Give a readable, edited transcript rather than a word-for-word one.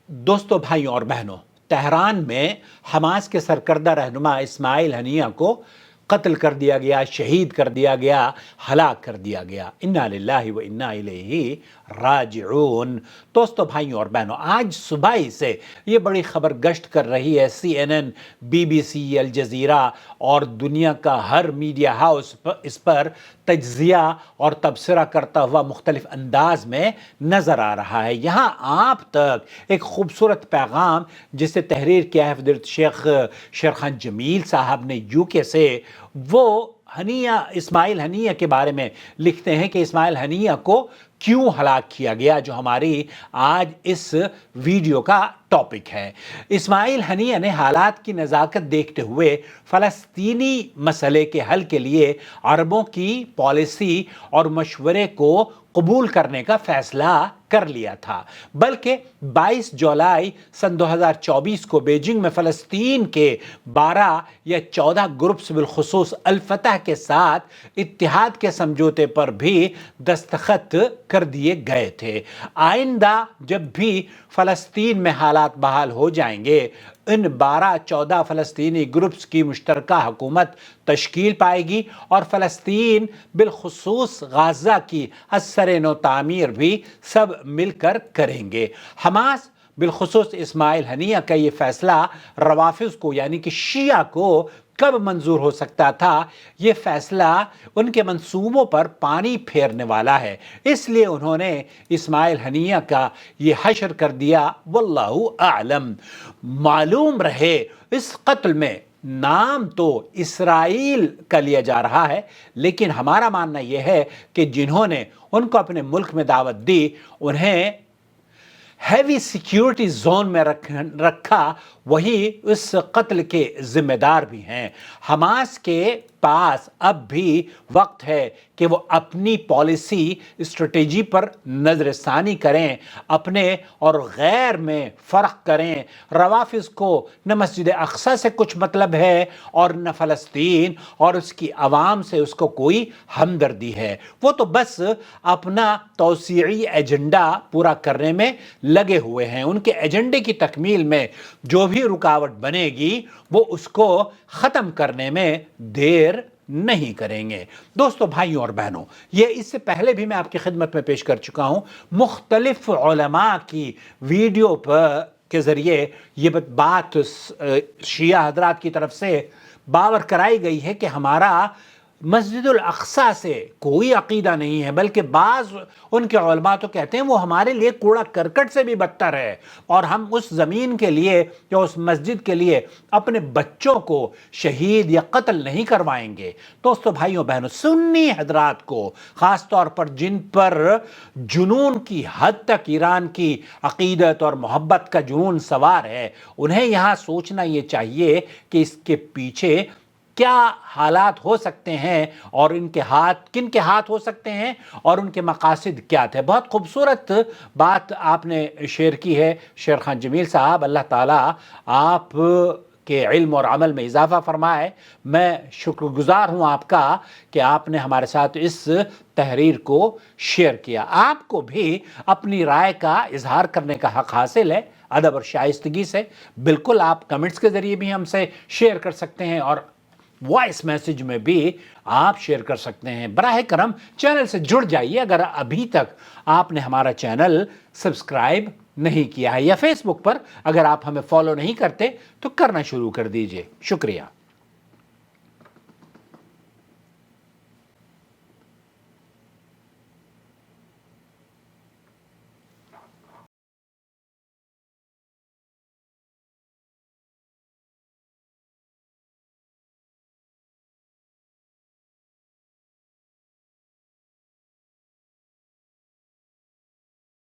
दोस्तों, भाइयों और बहनों, तेहरान में हमास के सरकर्दा रहनुमा इस्माइल हनिया को कत्ल कर दिया गया, शहीद कर दिया गया, हलाक कर दिया गया। इन्ना लिल्लाहि व इन्ना इलैहि राजिऊन। दोस्तों, भाइयों और बहनों, आज सुबह ही से ये बड़ी खबर गश्त कर रही है। CNN, BBC, अल जज़ीरा और दुनिया का हर मीडिया हाउस इस पर तज्ज़िया और तबसरा करता हुआ मुख्तलिफ अंदाज में नज़र आ रहा है। यहाँ आप तक एक खूबसूरत पैगाम जिसे तहरीर किया है फजीलत शेख शेरखान जमील साहब ने UK से, वो इस्माइल हनिया के बारे में लिखते हैं कि इस्माइल हनिया को क्यों हलाक किया गया, जो हमारी आज इस वीडियो का टॉपिक है। इस्माइल हनिया ने हालात की नज़ाकत देखते हुए फ़लस्तीनी मसले के हल के लिए अरबों की पॉलिसी और मशवरे को कबूल करने का फ़ैसला कर लिया था। बल्कि 22 जुलाई सन 2024 को बीजिंग में फ़लस्तीन के 12 या 14 ग्रुप्स बिलखुसूस अल फतह के साथ इत्तिहाद के समझौते पर भी दस्तखत कर दिए गए थे। आइंदा जब भी फ़लस्तीन में हालात बहाल हो जाएंगे, इन 12-14 फ़लस्तीनी ग्रुप्स की मुश्तरका हुकूमत तश्कील पाएगी और फ़लस्तीन बिलखुसूस गाज़ा की असर नो तामीर भी सब मिलकर करेंगे। हमास बिलखुसूस इस्माइल हनिया का ये फ़ैसला रवाफ़िज़ को यानी कि शिया को कब मंजूर हो सकता था, ये फ़ैसला उनके मंसूबों पर पानी फेरने वाला है। इसलिए उन्होंने इस्माइल हनिया का ये हशर कर दिया। वल्लाहु आलम। मालूम रहे, इस कत्ल में नाम तो इसराइल का लिया जा रहा है, लेकिन हमारा मानना यह है कि जिन्होंने उनको अपने मुल्क में दावत दी, उन्हें हैवी सिक्योरिटी जोन में रखा वही इस कत्ल के जिम्मेदार भी हैं। हमास के पास अब भी वक्त है कि वो अपनी पॉलिसी स्ट्रेटेजी पर नज़रसानी करें, अपने और गैर में फ़र्क करें। रवाफ़िज़ को न मस्जिद अक़सा से कुछ मतलब है और न फ़लस्तीन और उसकी आवाम से उसको कोई हमदर्दी है। वो तो बस अपना तौसीई एजेंडा पूरा करने में लगे हुए हैं। उनके एजेंडे की तकमील में जो भी रुकावट बनेगी, वो उसको ख़त्म करने में देर नहीं करेंगे। दोस्तों, भाइयों और बहनों, ये इससे पहले भी मैं आपकी खिदमत में पेश कर चुका हूँ। मुख्तलिफ उलमा की वीडियो पर के ज़रिए ये बात शिया हज़रात की तरफ से बावर कराई गई है कि हमारा मस्जिदुल अक़सा से कोई अक़ीदा नहीं है, बल्कि बाज़ उनके उलमा तो कहते हैं वो हमारे लिए कूड़ा करकट से भी बदतर है और हम उस ज़मीन के लिए या उस मस्जिद के लिए अपने बच्चों को शहीद या कत्ल नहीं करवाएंगे। दोस्तों, भाइयों बहनों, सुन्नी हज़रात को ख़ास तौर पर जिन पर जुनून की हद तक ईरान की अक़ीदत और मोहब्बत का जुनून सवार है, उन्हें यहाँ सोचना ये चाहिए कि इसके पीछे क्या हालात हो सकते हैं और इनके हाथ किन के हाथ हो सकते हैं और उनके मकासद क्या थे। बहुत खूबसूरत बात आपने शेयर की है शेरखान जमील साहब। अल्लाह ताला आप के इल्म और अमल में इजाफ़ा फरमाए। मैं शुक्रगुज़ार हूँ आपका कि आपने हमारे साथ इस तहरीर को शेयर किया। आपको भी अपनी राय का इजहार करने का हक़ हासिल है, अदब और शाइस्तगी से। बिल्कुल आप कमेंट्स के ज़रिए भी हमसे शेयर कर सकते हैं और वॉइस मैसेज में भी आप शेयर कर सकते हैं। बराह करम चैनल से जुड़ जाइए अगर अभी तक आपने हमारा चैनल सब्सक्राइब नहीं किया है, या फेसबुक पर अगर आप हमें फॉलो नहीं करते तो करना शुरू कर दीजिए। शुक्रिया।